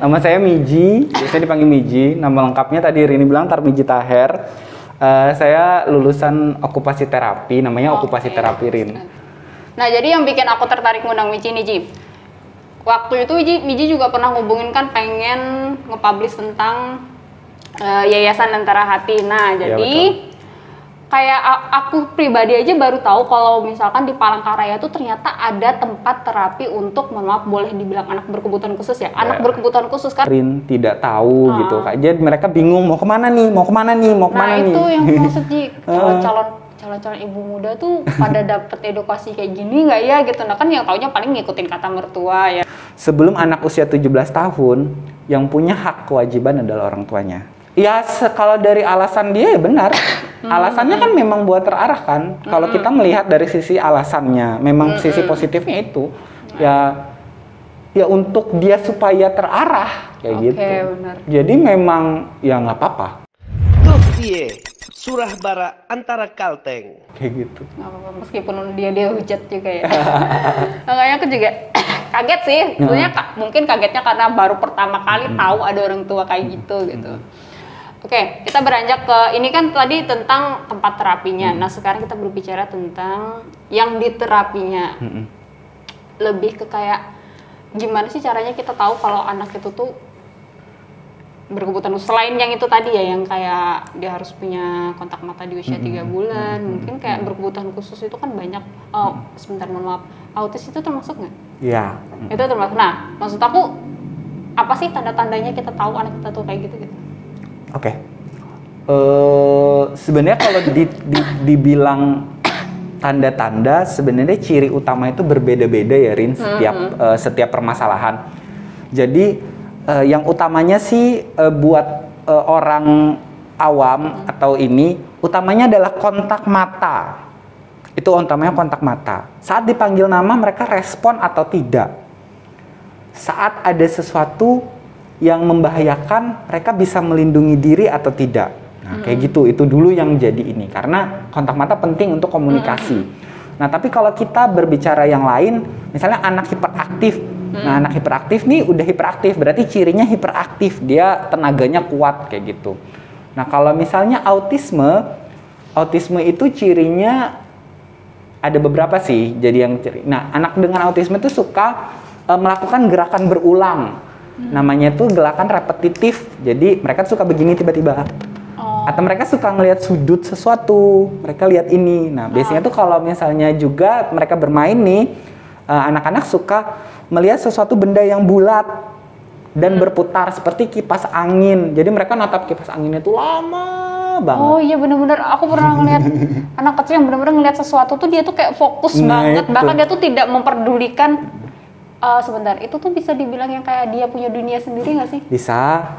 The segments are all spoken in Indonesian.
Nama saya Miji, biasanya dipanggil Miji. Nama lengkapnya tadi Rini bilang Tarmiji Taher. Saya lulusan okupasi terapi, namanya okupasi terapi Rin. Nah, jadi yang bikin aku tertarik ngundang Miji nih, Ji. Waktu itu Miji juga pernah ngubungin kan pengen nge-publish tentang Yayasan Lentera Hati. Nah, jadi kayak aku pribadi aja baru tahu kalau misalkan di Palangkaraya tuh ternyata ada tempat terapi untuk, mohon maaf boleh dibilang anak berkebutuhan khusus ya, anak berkebutuhan khusus kan. Rin tidak tahu gitu, jadi mereka bingung mau kemana nih. Nah itu yang maksud Ji, calon-calon ibu muda tuh pada dapet edukasi kayak gini nggak ya gitu. Nah kan yang taunya paling ngikutin kata mertua ya. Sebelum anak usia 17 tahun, yang punya hak kewajiban adalah orang tuanya. Ya kalau dari alasan dia ya benar. Alasannya kan memang buat terarahkan. Kalau kita melihat dari sisi alasannya, memang sisi positifnya itu ya untuk dia supaya terarah kayak gitu. Benar. Jadi memang ya nggak apa-apa. Surah bara antara Kalteng. Kayak gitu. Meskipun dia hujat juga ya. Makanya aku juga kaget sih. Sebenarnya mungkin kagetnya karena baru pertama kali tahu ada orang tua kayak gitu. Oke, kita beranjak ke ini kan tadi tentang tempat terapinya. Nah, sekarang kita berbicara tentang yang diterapinya. Lebih ke kayak gimana sih caranya kita tahu kalau anak itu tuh berkebutuhan khusus. Selain yang itu tadi ya, yang kayak dia harus punya kontak mata di usia 3 bulan. Mungkin kayak berkebutuhan khusus itu kan banyak. Oh, sebentar, mohon maaf. Autis itu termasuk nggak? Iya. Itu termasuk. Nah, maksud aku apa sih tanda-tandanya kita tahu anak kita tuh kayak gitu? Oke. Sebenarnya kalau dibilang tanda-tanda, sebenarnya ciri utama itu berbeda-beda ya Rin, setiap permasalahan. Jadi yang utamanya sih buat orang awam atau ini, utamanya adalah kontak mata. Itu utamanya kontak mata. Saat dipanggil nama mereka respon atau tidak. Saat ada sesuatu yang membahayakan, mereka bisa melindungi diri atau tidak. Nah, kayak gitu. Itu dulu yang jadi ini. Karena kontak mata penting untuk komunikasi. Nah, tapi kalau kita berbicara yang lain, misalnya anak hiperaktif. Nah, anak hiperaktif nih udah hiperaktif, berarti cirinya hiperaktif. Dia tenaganya kuat kayak gitu. Nah, kalau misalnya autisme itu cirinya ada beberapa sih. Jadi yang nah, anak dengan autisme itu suka melakukan gerakan berulang. Namanya tuh gerakan repetitif. Jadi mereka suka begini tiba-tiba. Atau mereka suka ngelihat sudut sesuatu. Mereka lihat ini. Nah, biasanya tuh kalau misalnya juga mereka bermain nih, anak-anak suka melihat sesuatu benda yang bulat dan berputar seperti kipas angin. Jadi mereka natap kipas anginnya tuh lama banget. Oh iya benar-benar. Aku pernah ngeliat anak kecil yang benar-benar ngelihat sesuatu tuh dia tuh kayak fokus banget. Itu. Bahkan dia tuh tidak memperdulikan. Sebentar, itu tuh bisa dibilang yang kayak dia punya dunia sendiri nggak sih? Bisa.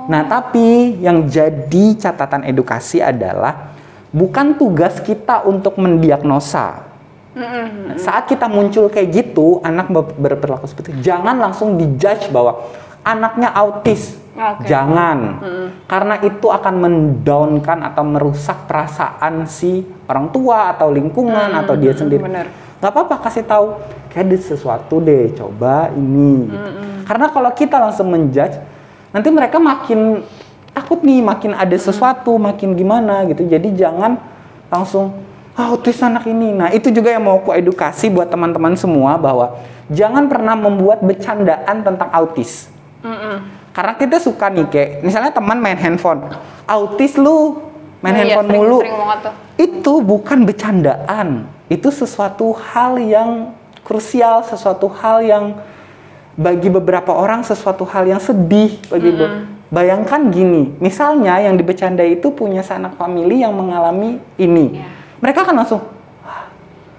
Nah, tapi yang jadi catatan edukasi adalah bukan tugas kita untuk mendiagnosa. Saat kita muncul kayak gitu, anak berperilaku seperti itu, jangan langsung dijudge bahwa anaknya autis. Jangan. Karena itu akan mendownkan atau merusak perasaan si orang tua atau lingkungan atau dia sendiri. Bener. Gak apa-apa, kasih tahu kayak ada sesuatu deh, coba ini gitu. Karena kalau kita langsung menjudge, nanti mereka makin takut nih, makin ada sesuatu, makin gimana gitu. Jadi jangan langsung autis anak ini. Nah, itu juga yang mau aku edukasi buat teman-teman semua, bahwa jangan pernah membuat bercandaan tentang autis. Karena kita suka nih, kayak misalnya teman main handphone, autis lu main handphone mulu. Sering banget tuh. Itu bukan bercandaan, itu sesuatu hal yang krusial, sesuatu hal yang bagi beberapa orang sesuatu hal yang sedih. Bayangkan gini, misalnya yang dibecandai itu punya sanak famili yang mengalami ini, mereka kan langsung,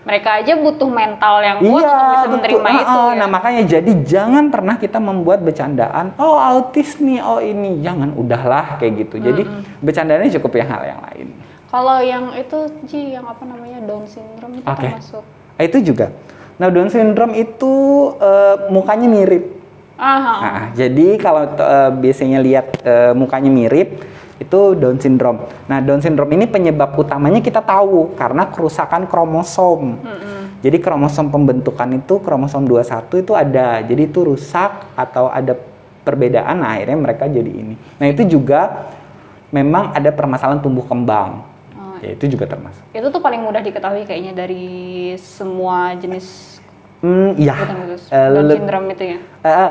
mereka aja butuh mental yang kuat untuk bisa menerima itu. Nah, makanya jadi jangan pernah kita membuat bercandaan, oh autis nih, oh ini, jangan, udahlah kayak gitu. Jadi bercandaannya cukup yang hal yang lain. Kalau yang itu Ji, yang apa namanya, Down syndrome itu termasuk? Itu juga. Nah, Down syndrome itu mukanya mirip. Nah, jadi kalau biasanya lihat mukanya mirip, itu Down syndrome. Nah, Down syndrome ini penyebab utamanya kita tahu karena kerusakan kromosom. Jadi kromosom pembentukan itu kromosom 21 itu ada. Jadi itu rusak atau ada perbedaan, nah akhirnya mereka jadi ini. Nah itu juga memang ada permasalahan tumbuh kembang, ya itu juga termasuk. Itu tuh paling mudah diketahui kayaknya dari semua jenis Iya. Down syndrome itu ya.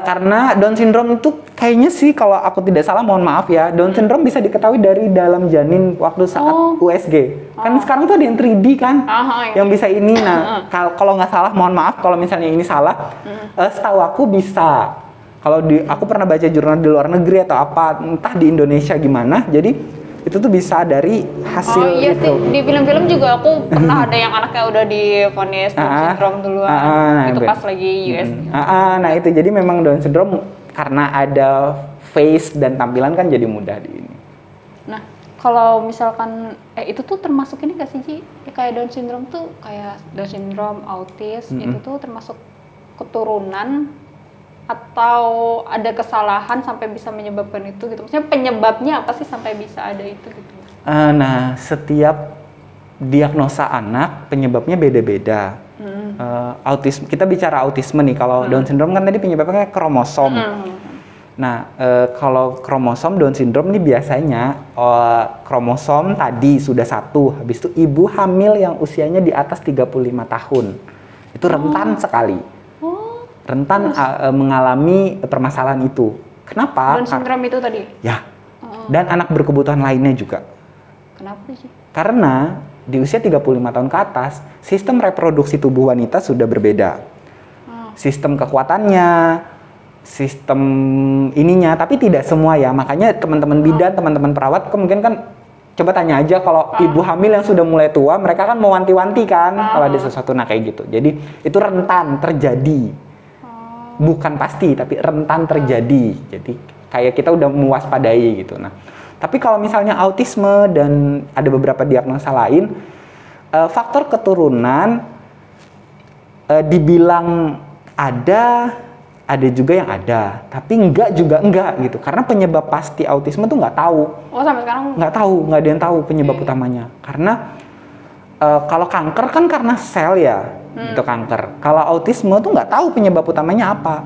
Karena Down syndrome itu kayaknya sih kalau aku tidak salah, mohon maaf ya, Down syndrome bisa diketahui dari dalam janin waktu saat USG. Kan sekarang tuh ada yang 3D kan, yang bisa ini. Nah, kalau nggak salah, mohon maaf kalau misalnya ini salah. Setahu aku bisa. Kalau aku pernah baca jurnal di luar negeri atau apa, entah di Indonesia gimana. Jadi itu tuh bisa dari hasil iya itu. sih, di film-film juga aku pernah ada yang anaknya udah divonis Down syndrome duluan. Itu pas lagi US. Nah itu jadi memang Down syndrome karena ada face dan tampilan kan jadi mudah di ini. Nah, kalau misalkan itu tuh termasuk ini gak sih Ji? Kayak Down syndrome tuh kayak Down syndrome, autis, itu tuh termasuk keturunan atau ada kesalahan sampai bisa menyebabkan itu gitu? Maksudnya penyebabnya apa sih sampai bisa ada itu gitu? Nah, setiap diagnosa anak penyebabnya beda-beda. Autisme, kita bicara autisme nih, kalau Down syndrome kan tadi penyebabnya kromosom. Nah, kalau kromosom Down syndrome ini biasanya kromosom tadi sudah 1, habis itu ibu hamil yang usianya di atas 35 tahun. Itu rentan sekali. Rentan mengalami permasalahan itu. Kenapa? Down syndrome itu tadi? Ya. Dan anak berkebutuhan lainnya juga. Kenapa sih? Karena di usia 35 tahun ke atas, sistem reproduksi tubuh wanita sudah berbeda. Sistem kekuatannya, sistem ininya, tapi tidak semua ya. Makanya teman-teman bidan, teman-teman perawat kemungkinan kan coba tanya aja kalau ibu hamil yang sudah mulai tua, mereka kan mau wanti-wanti kan kalau ada sesuatu kayak gitu. Jadi itu rentan terjadi. Bukan pasti, tapi rentan terjadi. Jadi kayak kita udah mewaspadai gitu. Nah, tapi kalau misalnya autisme dan ada beberapa diagnosa lain, faktor keturunan dibilang ada juga yang ada, tapi enggak juga enggak gitu. Karena penyebab pasti autisme tuh nggak tahu. Oh, sampai sekarang? Nggak tahu, nggak ada yang tahu penyebab utamanya. Karena kalau kanker kan karena sel ya. Itu kanker. Kalau autisme tuh nggak tahu penyebab utamanya apa.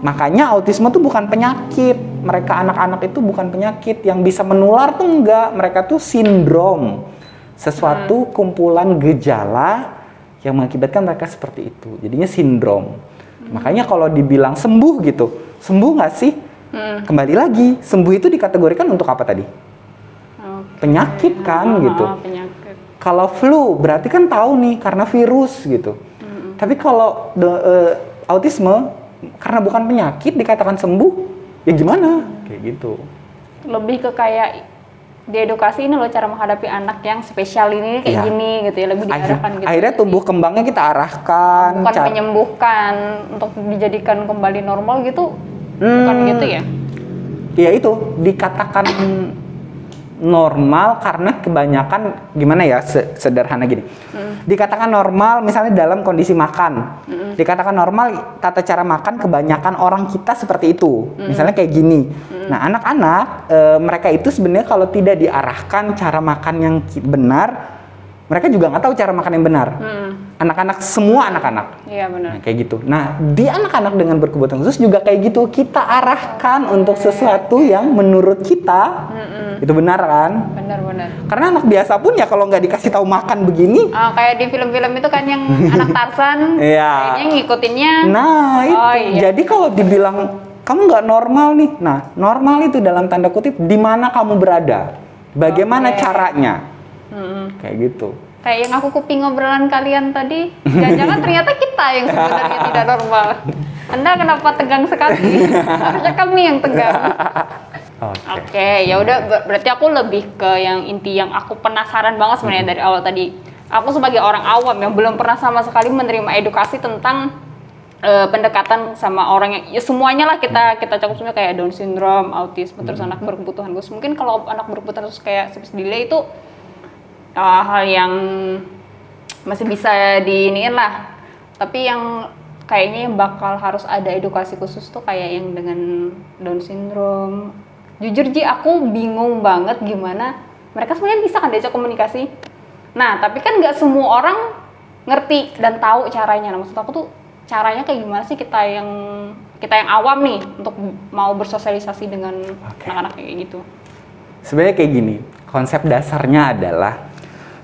Makanya autisme tuh bukan penyakit. Mereka anak-anak itu bukan penyakit. Yang bisa menular tuh enggak. Mereka tuh sindrom. Sesuatu kumpulan gejala yang mengakibatkan mereka seperti itu. Jadinya sindrom. Makanya kalau dibilang sembuh gitu, sembuh nggak sih? Kembali lagi, sembuh itu dikategorikan untuk apa tadi? Penyakit kan gitu. Penyakit. Kalau flu berarti kan tahu nih karena virus gitu. Tapi kalau autisme karena bukan penyakit dikatakan sembuh, ya gimana? Kayak gitu. Lebih ke kayak diedukasi ini loh cara menghadapi anak yang spesial ini kayak gini gitu ya, lebih diarahkan gitu. Akhirnya tumbuh kembangnya kita arahkan. Bukan menyembuhkan untuk dijadikan kembali normal gitu, bukan gitu ya? Ya itu dikatakan normal karena kebanyakan gimana ya, sederhana gini. Dikatakan normal misalnya dalam kondisi makan. Dikatakan normal tata cara makan kebanyakan orang kita seperti itu. Misalnya kayak gini. Nah, anak-anak mereka itu sebenarnya kalau tidak diarahkan cara makan yang benar, mereka juga nggak tahu cara makan yang benar. Anak-anak, semua anak-anak. Iya benar. Nah, kayak gitu. Nah, di anak-anak dengan berkebutuhan khusus juga kayak gitu. Kita arahkan untuk sesuatu yang menurut kita itu benar kan? Benar-benar. Karena anak biasa pun ya kalau nggak dikasih tahu makan begini. Kayak di film-film itu kan yang anak Tarzan, kayaknya ngikutinnya. Nah, itu. Jadi kalau dibilang kamu nggak normal nih. Nah, normal itu dalam tanda kutip di mana kamu berada. Bagaimana caranya. Kayak gitu. Kayak yang aku kuping obrolan kalian tadi, jangan-jangan ternyata kita yang sebenarnya tidak normal. Anda kenapa tegang sekali? Harusnya kami yang tegang. Oke, ya udah berarti aku lebih ke yang inti yang aku penasaran banget sebenarnya dari awal tadi. Aku sebagai orang awam yang belum pernah sama sekali menerima edukasi tentang pendekatan sama orang yang ya semuanya lah kita cakup semua kayak Down syndrome, autisme, terus anak berkebutuhan khusus. Mungkin kalau anak berkebutuhan khusus kayak speech delay itu hal yang masih bisa diiniin lah. Tapi yang kayaknya yang bakal harus ada edukasi khusus tuh kayak yang dengan Down syndrome. Jujur Ji, aku bingung banget gimana mereka sebenarnya bisa kan diajak komunikasi. Nah, tapi kan nggak semua orang ngerti dan tahu caranya. Nah, maksud aku tuh caranya kayak gimana sih kita yang kita yang awam nih untuk mau bersosialisasi dengan anak-anak kayak gitu? Sebenarnya kayak gini, konsep dasarnya adalah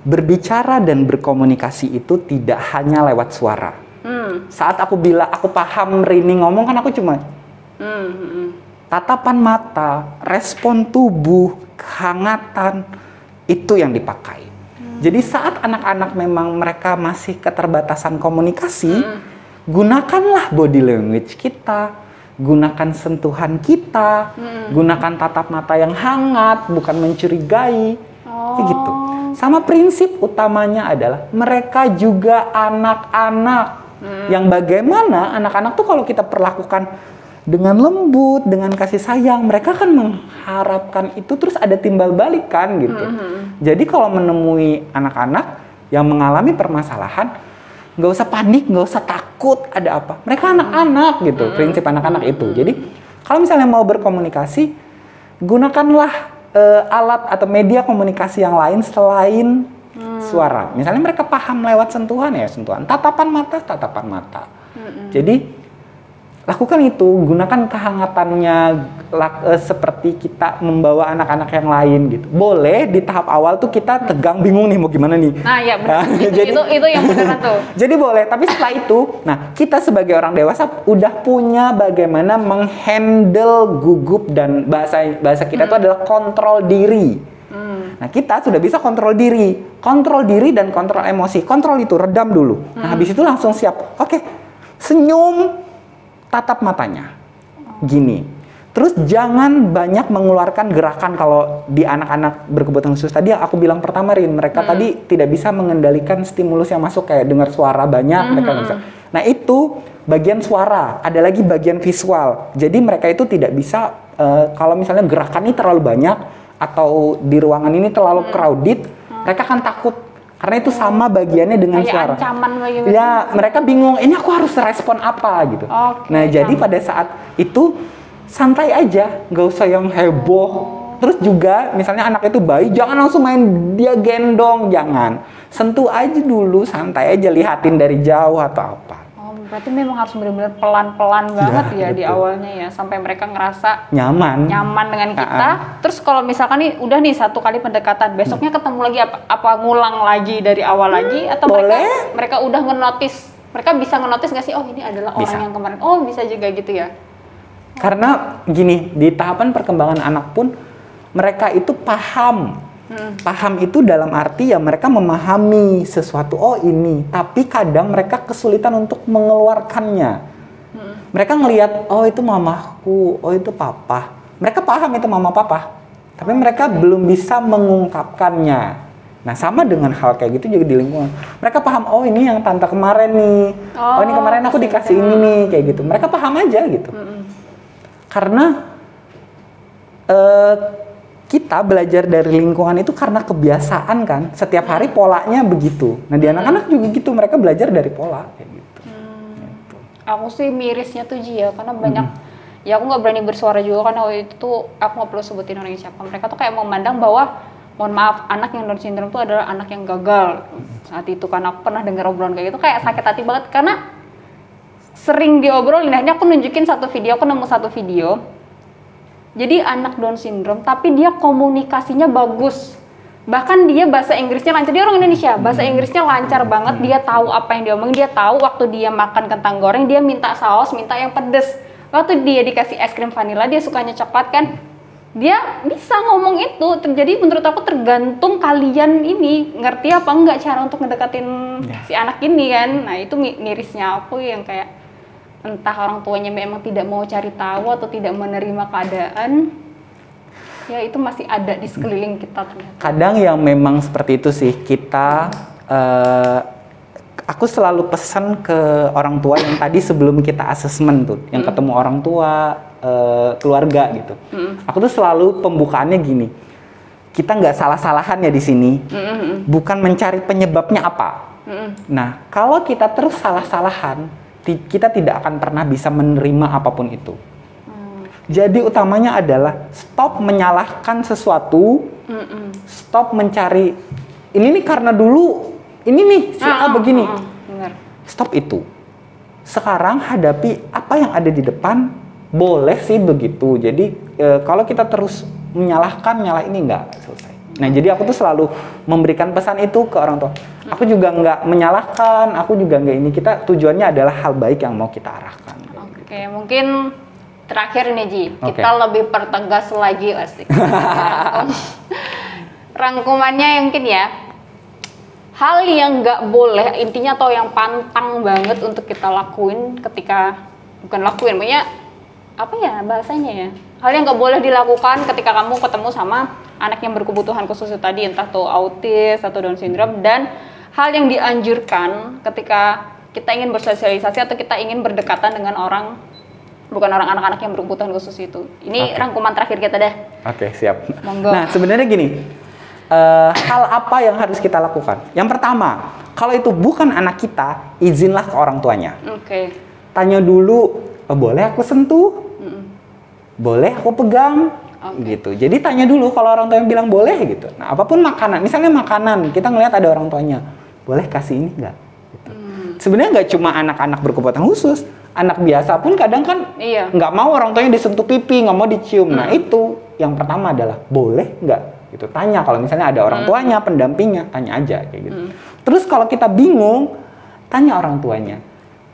berbicara dan berkomunikasi itu tidak hanya lewat suara. Saat aku bilang aku paham Rini ngomong kan aku cuma tatapan mata, respon tubuh, kehangatan itu yang dipakai. Jadi saat anak-anak memang mereka masih keterbatasan komunikasi, gunakanlah body language kita, gunakan sentuhan kita, gunakan tatap mata yang hangat, bukan mencurigai, kayak gitu. Sama prinsip utamanya adalah mereka juga anak-anak, yang bagaimana anak-anak tuh kalau kita perlakukan dengan lembut, dengan kasih sayang, mereka akan mengharapkan itu terus ada timbal balik kan gitu. Jadi kalau menemui anak-anak yang mengalami permasalahan, nggak usah panik, nggak usah takut ada apa. Mereka anak-anak gitu, prinsip anak-anak itu. Jadi kalau misalnya mau berkomunikasi, gunakanlah alat atau media komunikasi yang lain selain suara. Misalnya mereka paham lewat sentuhan ya sentuhan, tatapan mata. Jadi lakukan itu, gunakan kehangatannya seperti kita membawa anak-anak yang lain gitu. Boleh di tahap awal tuh kita tegang, bingung nih mau gimana nih. Nah ya benar. Itu yang benar tuh. Jadi boleh, tapi setelah itu, nah kita sebagai orang dewasa udah punya bagaimana menghandle gugup dan bahasa kita itu adalah kontrol diri. Nah kita sudah bisa kontrol diri dan kontrol emosi. Kontrol itu redam dulu. Nah habis itu langsung siap. Oke, senyum, tatap matanya, gini. Terus jangan banyak mengeluarkan gerakan kalau di anak-anak berkebutuhan khusus. Tadi aku bilang pertama Rin, mereka tadi tidak bisa mengendalikan stimulus yang masuk kayak dengar suara banyak, mereka nggak bisa. Nah itu bagian suara, ada lagi bagian visual. Jadi mereka itu tidak bisa kalau misalnya gerakan ini terlalu banyak atau di ruangan ini terlalu crowded, mereka akan takut. Karena itu sama bagiannya dengan kayak suara. Ancaman bagaimana? Ya, mereka bingung, ini aku harus respon apa gitu. Nah, jadi pada saat itu santai aja, nggak usah yang heboh. Terus juga misalnya anak itu bayi, jangan langsung main dia gendong, jangan. Sentuh aja dulu, santai aja, lihatin dari jauh atau apa. Berarti memang harus benar-benar pelan-pelan banget ya di awalnya ya, sampai mereka ngerasa nyaman dengan kita. Terus kalau misalkan nih udah nih satu kali pendekatan, besoknya ketemu lagi apa ngulang lagi dari awal lagi atau mereka udah mereka bisa ngenotis nggak sih, oh ini adalah orang yang kemarin, oh bisa juga gitu ya. Karena gini, di tahapan perkembangan anak pun mereka itu paham. Paham itu dalam arti ya mereka memahami sesuatu, oh ini, tapi kadang mereka kesulitan untuk mengeluarkannya. Mereka ngelihat, oh itu mamaku, oh itu papa. Mereka paham itu mama papa, tapi mereka belum bisa mengungkapkannya. Nah sama dengan hal kayak gitu juga di lingkungan. Mereka paham, oh ini yang tante kemarin nih, oh ini kemarin aku dikasih ini nih, kayak gitu. Mereka paham aja gitu. Karena kita belajar dari lingkungan itu karena kebiasaan kan, setiap hari polanya begitu. Nah di anak-anak juga gitu, mereka belajar dari pola kayak gitu. Aku sih mirisnya tuh Ji ya, karena banyak ya aku nggak berani bersuara juga karena waktu itu tuh aku nggak perlu sebutin orangnya siapa. Mereka tuh kayak memandang bahwa mohon maaf anak yang Down syndrome tuh adalah anak yang gagal. Saat itu kan aku pernah dengar obrolan kayak gitu, kayak sakit hati banget karena sering diobrolin. Akhirnya aku nunjukin satu video, aku nemu satu video. Jadi anak Down syndrome, tapi dia komunikasinya bagus. Bahkan dia bahasa Inggrisnya lancar. Dia orang Indonesia, bahasa Inggrisnya lancar banget. Dia tahu apa yang dia omongin. Dia tahu waktu dia makan kentang goreng, dia minta saus, minta yang pedes. Waktu dia dikasih es krim vanila, dia sukanya coklat kan. Dia bisa ngomong itu. Jadi menurut aku tergantung kalian ini ngerti apa enggak cara untuk ngedekatin si anak ini kan. Nah itu mirisnya aku yang kayak entah orang tuanya memang tidak mau cari tahu atau tidak menerima keadaan, ya itu masih ada di sekeliling kita ternyata. Kadang yang memang seperti itu sih, kita aku selalu pesan ke orang tua yang tadi sebelum kita asesmen tuh, yang ketemu orang tua, keluarga gitu. Aku tuh selalu pembukaannya gini, kita nggak salah-salahan ya di sini, bukan mencari penyebabnya apa. Nah kalau kita terus salah-salahan, kita tidak akan pernah bisa menerima apapun itu. Jadi utamanya adalah stop menyalahkan sesuatu, stop mencari ini nih karena dulu ini nih si A begini. Stop itu. sekarang hadapi apa yang ada di depan, boleh sih begitu. Jadi kalau kita terus menyalahkan, ini nggak selesai. Nah, jadi aku tuh selalu memberikan pesan itu ke orang tua. Aku juga nggak menyalahkan, aku juga nggak ini. Kita tujuannya adalah hal baik yang mau kita arahkan. Oke, mungkin terakhir nih Ji, Oke. kita lebih pertegas lagi asik. Rangkumannya yang mungkin ya, hal yang nggak boleh intinya atau yang pantang banget untuk kita lakuin ketika pokoknya apa ya bahasanya ya, hal yang nggak boleh dilakukan ketika kamu ketemu sama anak yang berkebutuhan khusus tadi, entah tuh autis atau Down syndrome, dan hal yang dianjurkan ketika kita ingin bersosialisasi atau kita ingin berdekatan dengan anak-anak yang berkebutuhan khusus itu. Ini Oke. rangkuman terakhir kita deh. Oke, siap. Monggo. Nah, sebenarnya gini, hal apa yang harus kita lakukan? Yang pertama, kalau itu bukan anak kita, izinlah ke orang tuanya. Oke. Tanya dulu, boleh aku sentuh? Boleh aku pegang? Oke. Gitu. Jadi tanya dulu kalau orang tuanya bilang boleh gitu. Nah, apapun makanan, misalnya makanan, kita ngelihat ada orang tuanya, boleh kasih ini nggak? Gitu. Sebenarnya nggak cuma anak-anak berkebutuhan khusus, anak biasa pun kadang kan Iya. nggak mau orang tuanya disentuh pipi, nggak mau dicium. Nah, itu yang pertama adalah boleh nggak? Gitu. Tanya kalau misalnya ada orang tuanya, pendampingnya, tanya aja kayak gitu. Terus kalau kita bingung, tanya orang tuanya,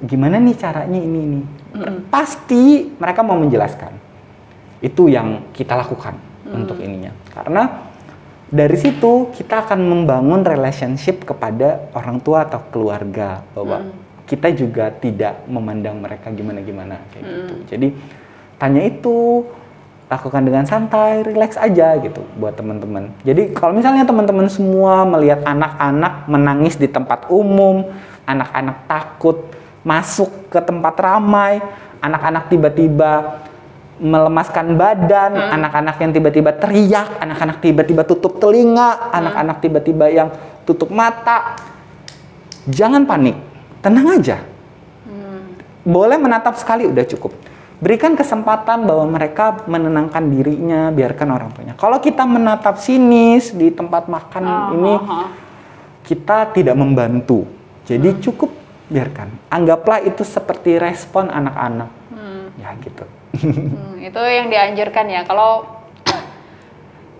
gimana nih caranya ini? Pasti mereka mau menjelaskan. Itu yang kita lakukan untuk ininya. Karena dari situ kita akan membangun relationship kepada orang tua atau keluarga, bahwa kita juga tidak memandang mereka gimana-gimana kayak gitu. Jadi tanya itu, lakukan dengan santai, relax aja gitu buat teman-teman. Jadi kalau misalnya teman-teman semua melihat anak-anak menangis di tempat umum, anak-anak takut masuk ke tempat ramai, anak-anak tiba-tiba melemaskan badan, anak-anak yang tiba-tiba teriak, anak-anak tiba-tiba tutup telinga, anak-anak tiba-tiba yang tutup mata. Jangan panik, tenang aja. Boleh menatap sekali udah cukup. Berikan kesempatan bahwa mereka menenangkan dirinya, biarkan orang tuanya. Kalau kita menatap sinis di tempat makan ini, kita tidak membantu. Jadi cukup biarkan. Anggaplah itu seperti respon anak-anak. Ya gitu. Itu yang dianjurkan ya. Kalau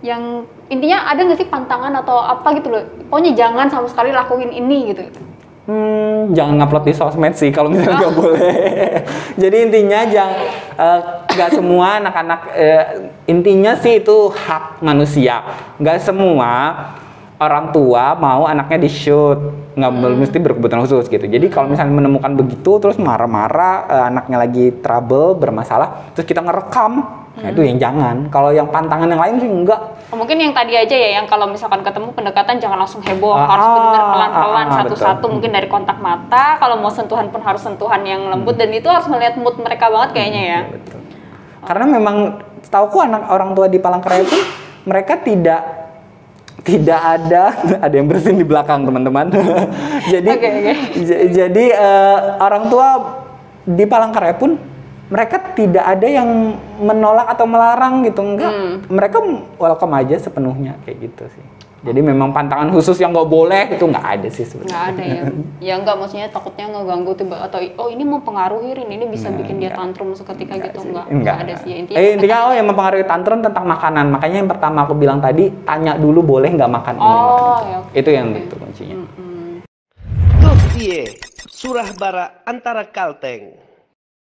yang intinya ada nggak sih pantangan atau apa gitu loh? Pokoknya jangan sama sekali lakuin ini gitu. Jangan ngupload di sosmed sih kalau misalnya nggak boleh. Jadi intinya nggak semua anak-anak, intinya sih itu hak manusia. Nggak semua orang tua mau anaknya di-shoot, nggak mesti berkebutuhan khusus gitu. Jadi kalau misalnya menemukan begitu, terus marah-marah, anaknya lagi trouble, bermasalah, terus kita ngerekam, nah itu yang jangan. Kalau yang pantangan yang lain sih enggak. Mungkin yang tadi aja ya, yang kalau misalkan ketemu pendekatan jangan langsung heboh, harus benar-benar pelan-pelan satu-satu, betul. mungkin dari kontak mata, kalau mau sentuhan pun harus sentuhan yang lembut, dan itu harus melihat mood mereka banget kayaknya ya. Betul. Karena memang setauku anak orang tua di Palangkaraya pun mereka tidak ada yang bersin di belakang teman-teman. Jadi jadi orang tua di Palangkaraya pun mereka tidak ada yang menolak atau melarang gitu, enggak. Mereka welcome aja sepenuhnya kayak gitu sih. Jadi memang pantangan khusus yang nggak boleh itu nggak ada sih sebenarnya. Nggak ada ya. Ya nggak, maksudnya takutnya ngeganggu tiba atau ini mau pengaruhi ini bisa bikin dia tantrum seketika gitu, enggak ada sih. Intinya yang mempengaruhi tantrum tentang makanan. Makanya yang pertama aku bilang tadi, tanya dulu boleh nggak makan ini, makan itu. Ya, Itu yang itu kuncinya. Dossier Surah Bara antara Kalteng.